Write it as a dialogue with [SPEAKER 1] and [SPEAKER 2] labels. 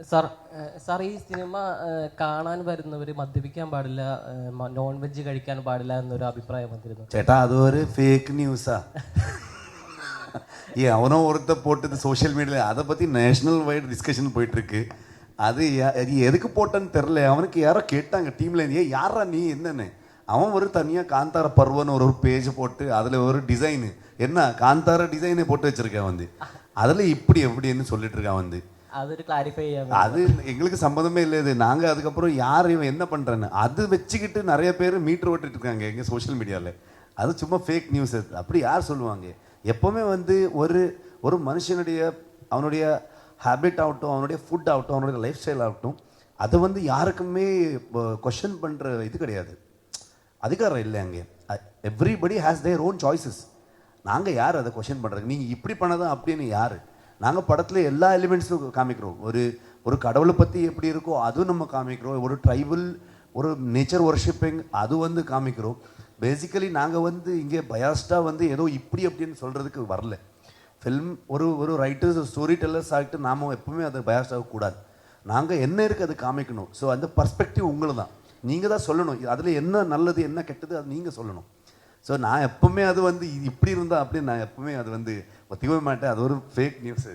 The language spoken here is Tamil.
[SPEAKER 1] സാർ സാർ ഈ സിനിമ കാണാൻ വരുന്നവർ മദ്യപിക്കാൻ പാടില്ല, നോൺ വെജ് കഴിക്കാൻ പാടില്ല എന്നൊരു അഭിപ്രായം വന്നിരുന്നു.
[SPEAKER 2] ചേട്ടാ അതൊരു ഫേക്ക് ന്യൂஸா? அவனோ ஒருத்த போட்டது சோஷியல் மீடியாவில் அதை பற்றி நேஷ்னல் வைடு டிஸ்கஷன் போயிட்டுருக்கு. அது எதுக்கு போட்டேன்னு தெரில. அவனுக்கு யாரோ கேட்டாங்க டீமில், யாரா நீ என்னன்னு. அவன் ஒரு தனியாக காந்தார பருவன்னு ஒரு பேஜ் போட்டு அதில் ஒரு டிசைனு என்ன காந்தார டிசைனை போட்டு வச்சுருக்கேன் வந்து. அதில் இப்படி எப்படின்னு சொல்லிட்டு இருக்கான் வந்து.
[SPEAKER 1] அது கிளாரிஃபை
[SPEAKER 2] அது எங்களுக்கு சம்மந்தமே இல்லை. இது நாங்கள் அதுக்கப்புறம் யார் இவன் என்ன பண்ணுறேன்னு அது வச்சுக்கிட்டு நிறைய பேர் மீட்டர் ஓட்டிட்டு இருக்காங்க எங்கள் சோஷியல் மீடியாவில். அது சும்மா ஃபேக் நியூஸ். அப்படி யார் சொல்லுவாங்க? எப்போவுமே வந்து ஒரு மனுஷனுடைய அவனுடைய ஹேபிட் ஆகட்டும், அவனுடைய ஃபுட் ஆகட்டும், அவனுடைய லைஃப் ஸ்டைல் ஆகட்டும், அதை வந்து யாருக்குமே கொஷன் பண்ணுற இது கிடையாது, அதிகாரம் இல்லை அங்கே. Everybody has their own choices. நாங்கள் யார் அதை கொஷன் பண்ணுறதுக்கு? நீங்கள் இப்படி பண்ணதான் அப்படின்னு யார்? நாங்கள் படத்தில் எல்லா எலிமெண்ட்ஸும் காமிக்கிறோம். ஒரு கடவுளை பற்றி எப்படி இருக்கோ அதுவும் நம்ம காமிக்கிறோம். ஒரு ட்ரைபல் ஒரு நேச்சர் ஒர்ஷிப்பிங் அது வந்து காமிக்கிறோம். பேசிக்கலி நாங்கள் வந்து இங்கே பயாஸ்டாக வந்து ஏதோ இப்படி அப்படின்னு சொல்கிறதுக்கு வரல. ஃபில்ம் ஒரு ரைட்டர்ஸ் ஸ்டோரி டெல்லர்ஸ் ஆகிட்டு நாம் எப்பவுமே அதை பயாஸ்டாக கூடாது. நாங்கள் என்ன இருக்குது அது காமிக்கணும். ஸோ அந்த பர்ஸ்பெக்டிவ் உங்களுக்கு தான், நீங்கள் தான் சொல்லணும். அதில் என்ன நல்லது என்ன கெட்டது அது நீங்கள் சொல்லணும். ஸோ நான் எப்பவுமே அது வந்து இப்படி இருந்தால் அப்படின்னு நான் எப்பவுமே அது வந்து ஒத்திக்கவே மாட்டேன். அது ஒரு ஃபேக் நியூஸ்.